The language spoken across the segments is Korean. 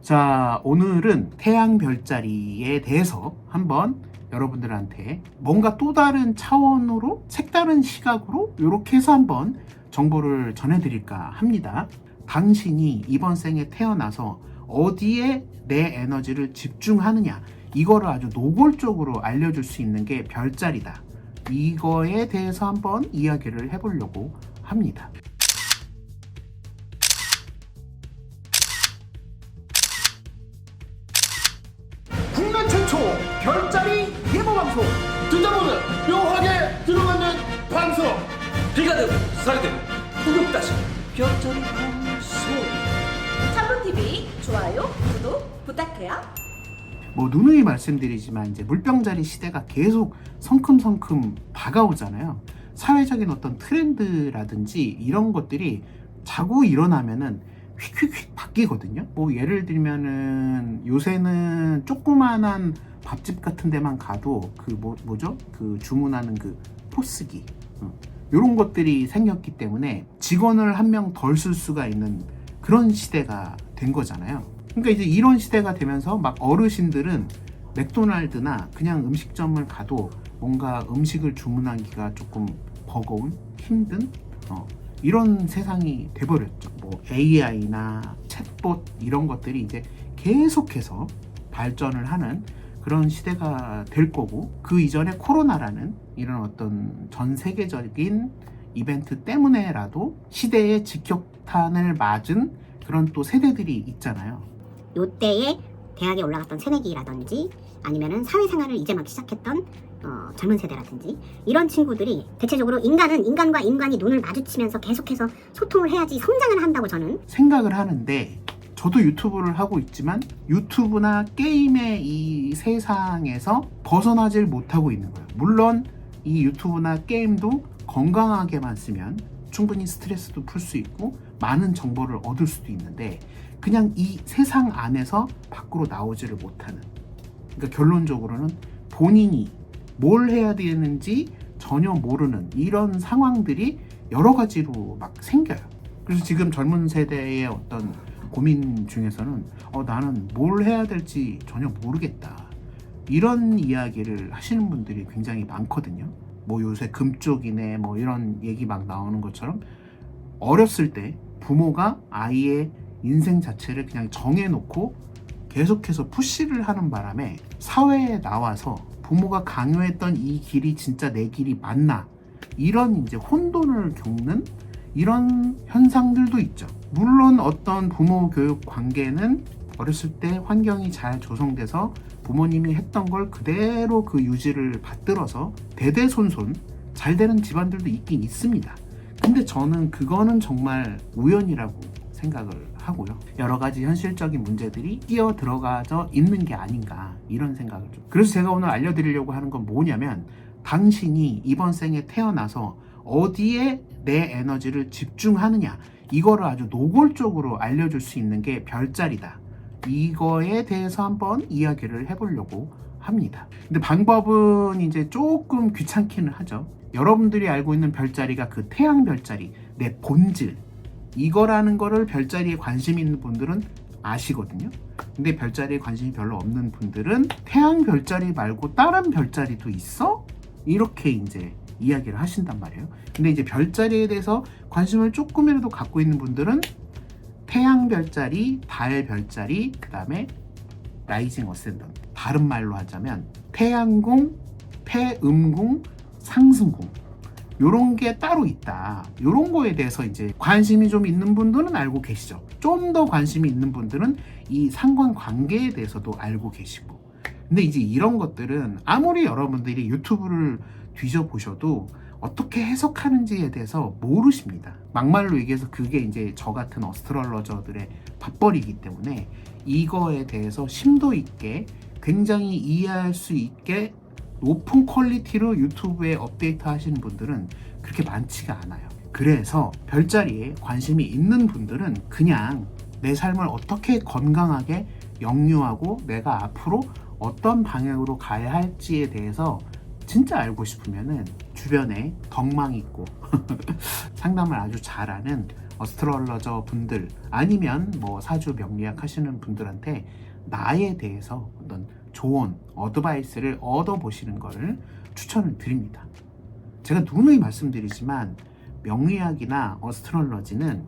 자, 오늘은 태양 별자리에 대해서 한번 여러분들한테 뭔가 또 다른 차원으로 색다른 시각으로 이렇게 해서 한번 정보를 전해드릴까 합니다. 당신이 이번 생에 태어나서 어디에 내 에너지를 집중하느냐, 이거를 아주 노골적으로 알려줄 수 있는 게 별자리다. 이거에 대해서 한번 이야기를 해보려고 합니다. 국내 최초 별자리 예보방송, 듣자보는 묘하게 들어맞는 방송. 비가든 살든 구독다시 별자리 방송. 참론TV 좋아요, 구독 부탁해요. 뭐 누누이 말씀드리지만 이제 물병자리 시대가 계속 성큼성큼 다가오잖아요. 사회적인 어떤 트렌드라든지 이런 것들이 자꾸 일어나면은 휙휙휙 바뀌거든요. 뭐 예를 들면은 요새는 조그만한 밥집 같은 데만 가도 그 뭐죠? 그 주문하는 그 포스기 이런 것들이 생겼기 때문에 직원을 한 명 덜 쓸 수가 있는 그런 시대가 된 거잖아요. 그러니까 이제 이런 시대가 되면서 막 어르신들은 맥도날드나 그냥 음식점을 가도 뭔가 음식을 주문하기가 조금 버거운, 힘든 이런 세상이 돼버렸죠. 뭐 AI나 챗봇 이런 것들이 이제 계속해서 발전을 하는 그런 시대가 될 거고, 그 이전에 코로나라는 이런 어떤 전 세계적인 이벤트 때문에라도 시대의 직격탄을 맞은 그런 또 세대들이 있잖아요. 요때에 대학에 올라갔던 새내기라든지 아니면은 사회생활을 이제 막 시작했던 젊은 세대라든지 이런 친구들이 대체적으로 인간은 인간과 인간이 눈을 마주치면서 계속해서 소통을 해야지 성장을 한다고 저는 생각을 하는데, 저도 유튜브를 하고 있지만 유튜브나 게임의 이 세상에서 벗어나질 못하고 있는 거예요. 물론 이 유튜브나 게임도 건강하게만 쓰면 충분히 스트레스도 풀 수 있고 많은 정보를 얻을 수도 있는데, 그냥 이 세상 안에서 밖으로 나오지를 못하는, 그러니까 결론적으로는 본인이 뭘 해야 되는지 전혀 모르는 이런 상황들이 여러 가지로 막 생겨요. 그래서 지금 젊은 세대의 어떤 고민 중에서는 나는 뭘 해야 될지 전혀 모르겠다, 이런 이야기를 하시는 분들이 굉장히 많거든요. 뭐 요새 금쪽이네 뭐 이런 얘기 막 나오는 것처럼, 어렸을 때 부모가 아이의 인생 자체를 그냥 정해놓고 계속해서 푸시를 하는 바람에 사회에 나와서 부모가 강요했던 이 길이 진짜 내 길이 맞나, 이런 이제 혼돈을 겪는 이런 현상들도 있죠. 물론 어떤 부모 교육 관계는 어렸을 때 환경이 잘 조성돼서 부모님이 했던 걸 그대로 그 유지를 받들어서 대대손손 잘 되는 집안들도 있긴 있습니다. 근데 저는 그거는 정말 우연이라고 생각을 하고요. 여러 가지 현실적인 문제들이 끼어 들어가져 있는 게 아닌가, 이런 생각을 좀. 그래서 제가 오늘 알려드리려고 하는 건 뭐냐면, 당신이 이번 생에 태어나서 어디에 내 에너지를 집중하느냐, 이거를 아주 노골적으로 알려줄 수 있는 게 별자리다. 이거에 대해서 한번 이야기를 해보려고 합니다. 근데 방법은 이제 조금 귀찮기는 하죠. 여러분들이 알고 있는 별자리가 그 태양 별자리, 내 본질, 이거라는 거를 별자리에 관심 있는 분들은 아시거든요. 근데 별자리에 관심이 별로 없는 분들은 태양 별자리 말고 다른 별자리도 있어? 이렇게 이제 이야기를 하신단 말이에요. 근데 이제 별자리에 대해서 관심을 조금이라도 갖고 있는 분들은 태양 별자리, 달 별자리, 그 다음에 라이징 어센던트, 다른 말로 하자면 태양궁, 폐음궁, 상승궁, 요런 게 따로 있다. 요런 거에 대해서 이제 관심이 좀 있는 분들은 알고 계시죠. 좀 더 관심이 있는 분들은 이 상관관계에 대해서도 알고 계시고. 근데 이제 이런 것들은 아무리 여러분들이 유튜브를 뒤져보셔도 어떻게 해석하는지에 대해서 모르십니다. 막말로 얘기해서 그게 이제 저 같은 어스트롤러저들의 밥벌이기 때문에 이거에 대해서 심도 있게 굉장히 이해할 수 있게 높은 퀄리티로 유튜브에 업데이트 하시는 분들은 그렇게 많지가 않아요. 그래서 별자리에 관심이 있는 분들은 그냥 내 삶을 어떻게 건강하게 영유하고 내가 앞으로 어떤 방향으로 가야 할지에 대해서 진짜 알고 싶으면은 주변에 덕망 있고 상담을 아주 잘하는 어스트롤러저 분들 아니면 뭐 사주 명리학 하시는 분들한테 나에 대해서 어떤 조언, 어드바이스를 얻어보시는 것을 추천을 드립니다. 제가 누누이 말씀드리지만 명리학이나 어스트롤러지는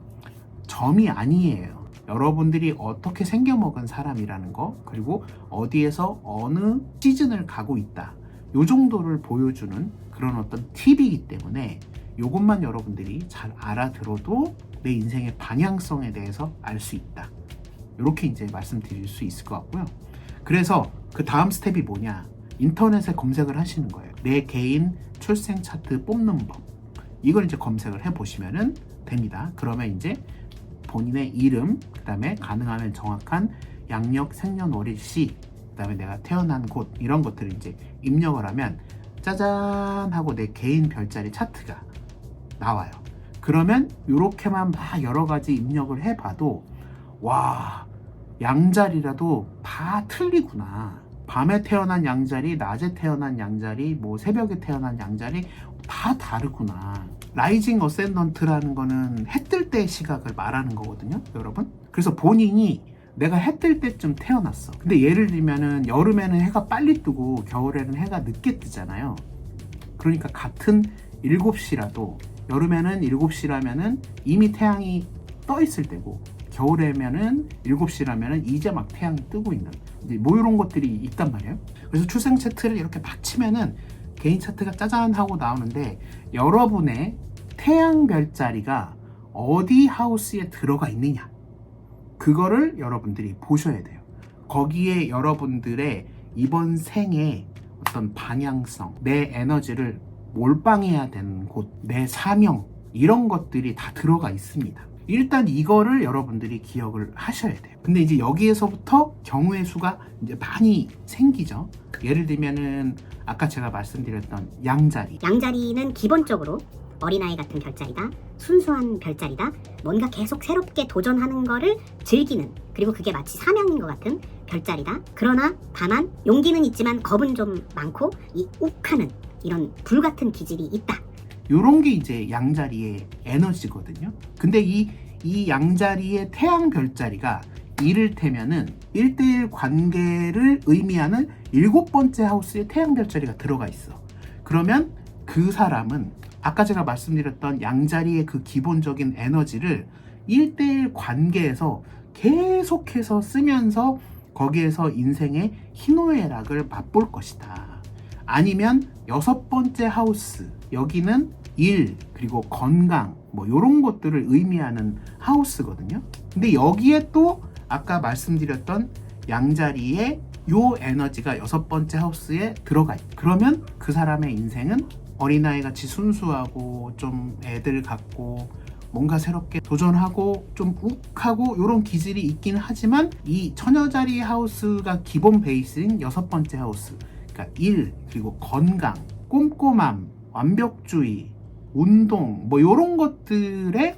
점이 아니에요. 여러분들이 어떻게 생겨먹은 사람이라는 거, 그리고 어디에서 어느 시즌을 가고 있다, 요 정도를 보여주는 그런 어떤 팁이기 때문에 요것만 여러분들이 잘 알아들어도 내 인생의 방향성에 대해서 알 수 있다, 이렇게 이제 말씀드릴 수 있을 것 같고요. 그래서 그 다음 스텝이 뭐냐, 인터넷에 검색을 하시는 거예요. 내 개인 출생 차트 뽑는 법, 이걸 이제 검색을 해 보시면은 됩니다. 그러면 이제 본인의 이름, 그 다음에 가능하면 정확한 양력, 생년월일 시, 그 다음에 내가 태어난 곳, 이런 것들을 이제 입력을 하면 짜잔 하고 내 개인 별자리 차트가 나와요. 그러면 이렇게만 막 여러 가지 입력을 해봐도 와, 양자리라도 다 틀리구나. 밤에 태어난 양자리, 낮에 태어난 양자리, 뭐 새벽에 태어난 양자리 다 다르구나. 라이징 어센던트라는 거는 해 뜰 때 시각을 말하는 거거든요, 여러분. 그래서 본인이 내가 해 뜰 때쯤 태어났어. 근데 예를 들면은 여름에는 해가 빨리 뜨고 겨울에는 해가 늦게 뜨잖아요. 그러니까 같은 7시라도 여름에는 7시라면은 이미 태양이 떠 있을 때고, 겨울에면은 7시라면은 이제 막 태양이 뜨고 있는, 이제 뭐 이런 것들이 있단 말이에요. 그래서 출생 차트를 이렇게 막 치면은 개인 차트가 짜잔 하고 나오는데, 여러분의 태양 별자리가 어디 하우스에 들어가 있느냐, 그거를 여러분들이 보셔야 돼요. 거기에 여러분들의 이번 생의 어떤 방향성, 내 에너지를 몰빵해야 되는 곳, 내 사명, 이런 것들이 다 들어가 있습니다. 일단 이거를 여러분들이 기억을 하셔야 돼요. 근데 이제 여기에서부터 경우의 수가 이제 많이 생기죠. 예를 들면은 아까 제가 말씀드렸던 양자리. 양자리는 기본적으로 어린아이 같은 별자리다, 순수한 별자리다, 뭔가 계속 새롭게 도전하는 거를 즐기는, 그리고 그게 마치 사명인 것 같은 별자리다. 그러나 다만 용기는 있지만 겁은 좀 많고 이 욱하는 이런 불같은 기질이 있다. 요런 게 이제 양자리의 에너지거든요. 근데 이 양자리의 태양 별자리가 이를테면은 1대1 관계를 의미하는 7번째 하우스에 태양 별자리가 들어가 있어. 그러면 그 사람은 아까 제가 말씀드렸던 양자리의 그 기본적인 에너지를 1대1 관계에서 계속해서 쓰면서 거기에서 인생의 희노애락을 맛볼 것이다. 아니면 6번째 하우스, 여기는 일, 그리고 건강, 뭐 이런 것들을 의미하는 하우스거든요. 근데 여기에 또 아까 말씀드렸던 양자리의 요 에너지가 6번째 하우스에 들어가 있다. 그러면 그 사람의 인생은 어린아이 같이 순수하고 좀 애들 같고 뭔가 새롭게 도전하고 좀 욱하고 이런 기질이 있긴 하지만, 이 처녀자리 하우스가 기본 베이스인 6번째 하우스, 그러니까 일, 그리고 건강, 꼼꼼함, 완벽주의, 운동, 뭐 이런 것들에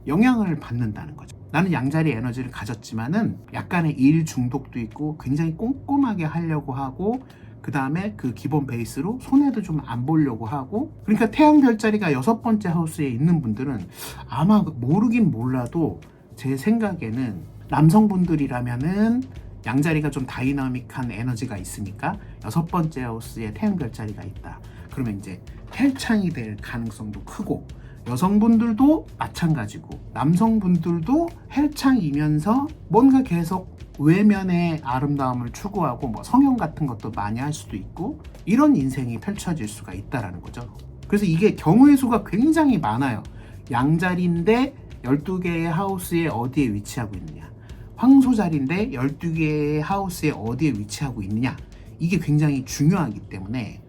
영향을 받는다는 거죠. 나는 양자리 에너지를 가졌지만은 약간의 일 중독도 있고 굉장히 꼼꼼하게 하려고 하고, 그 다음에 그 기본 베이스로 손해도 좀 안 보려고 하고, 그러니까 태양 별자리가 6번째 하우스에 있는 분들은 아마 모르긴 몰라도 제 생각에는 남성분들이라면은 양자리가 좀 다이나믹한 에너지가 있으니까 6번째 하우스에 태양 별자리가 있다. 그러면 이제 헬창이 될 가능성도 크고, 여성분들도 마찬가지고 남성분들도 헬창이면서 뭔가 계속 외면의 아름다움을 추구하고 뭐 성형 같은 것도 많이 할 수도 있고, 이런 인생이 펼쳐질 수가 있다라는 거죠. 그래서 이게 경우의 수가 굉장히 많아요. 양자리인데 12개의 하우스에 어디에 위치하고 있느냐, 황소자리인데 12개의 하우스에 어디에 위치하고 있느냐, 이게 굉장히 중요하기 때문에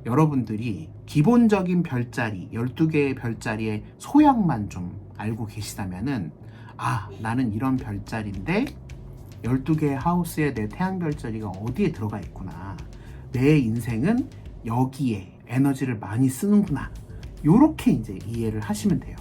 여러분들이 기본적인 별자리, 12개의 별자리의 소양만 좀 알고 계시다면은, 아, 나는 이런 별자리인데 12개의 하우스에 내 태양 별자리가 어디에 들어가 있구나, 내 인생은 여기에 에너지를 많이 쓰는구나, 요렇게 이제 이해를 하시면 돼요.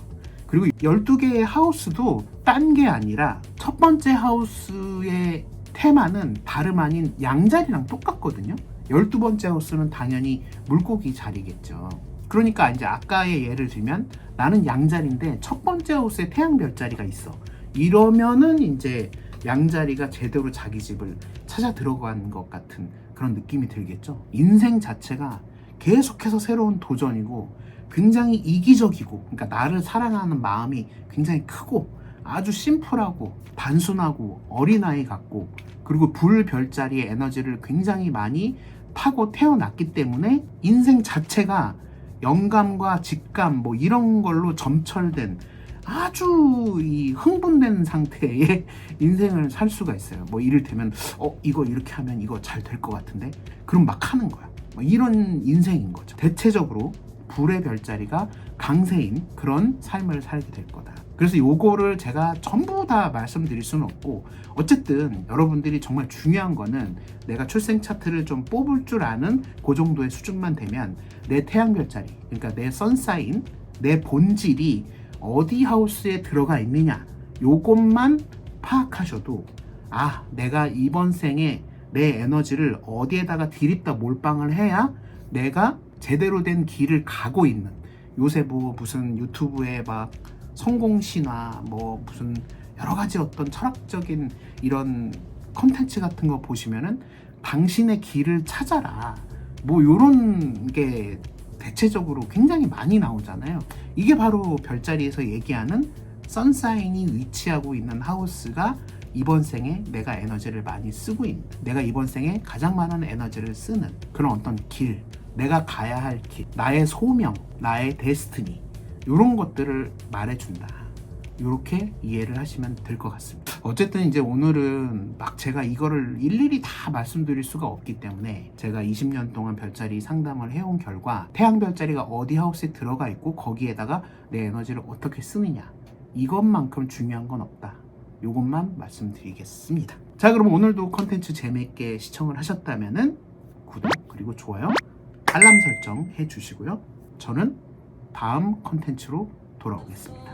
그리고 12개의 하우스도 딴 게 아니라 첫 번째 하우스의 테마는 다름 아닌 양자리랑 똑같거든요. 12번째 하우스는 당연히 물고기 자리겠죠. 그러니까 이제 아까의 예를 들면 나는 양자리인데 첫 번째 하우스에 태양 별자리가 있어. 이러면은 이제 양자리가 제대로 자기 집을 찾아 들어간 것 같은 그런 느낌이 들겠죠. 인생 자체가 계속해서 새로운 도전이고 굉장히 이기적이고, 그러니까 나를 사랑하는 마음이 굉장히 크고 아주 심플하고 단순하고 어린아이 같고, 그리고 불 별자리의 에너지를 굉장히 많이 타고 태어났기 때문에 인생 자체가 영감과 직감 뭐 이런 걸로 점철된 아주 이 흥분된 상태의 인생을 살 수가 있어요. 뭐 이를테면 이거 이렇게 하면 이거 잘 될 것 같은데, 그럼 막 하는 거야. 뭐 이런 인생인 거죠. 대체적으로 불의 별자리가 강세인 그런 삶을 살게 될 거다. 그래서 요거를 제가 전부 다 말씀드릴 수는 없고, 어쨌든 여러분들이 정말 중요한 거는 내가 출생 차트를 좀 뽑을 줄 아는 그 정도의 수준만 되면 내 태양 별자리, 그러니까 내 선사인, 내 본질이 어디 하우스에 들어가 있느냐, 요것만 파악하셔도 내가 이번 생에 내 에너지를 어디에다가 디립다 몰빵을 해야 내가 제대로 된 길을 가고 있는, 요새 뭐 무슨 유튜브에 막 성공 신화 뭐 무슨 여러 가지 어떤 철학적인 이런 컨텐츠 같은 거 보시면은 당신의 길을 찾아라 뭐 요런 게 대체적으로 굉장히 많이 나오잖아요. 이게 바로 별자리에서 얘기하는 선사인이 위치하고 있는 하우스가 이번 생에 내가 에너지를 많이 쓰고 있는, 내가 이번 생에 가장 많은 에너지를 쓰는 그런 어떤 길, 내가 가야 할 길, 나의 소명, 나의 데스티니, 이런 것들을 말해준다. 이렇게 이해를 하시면 될 것 같습니다. 어쨌든 이제 오늘은 막 제가 이거를 일일이 다 말씀드릴 수가 없기 때문에 제가 20년 동안 별자리 상담을 해온 결과 태양 별자리가 어디 하우스에 들어가 있고 거기에다가 내 에너지를 어떻게 쓰느냐, 이것만큼 중요한 건 없다. 이것만 말씀드리겠습니다. 자, 그럼 오늘도 컨텐츠 재미있게 시청을 하셨다면은 구독 그리고 좋아요, 알람 설정 해주시고요. 저는 다음 컨텐츠로 돌아오겠습니다.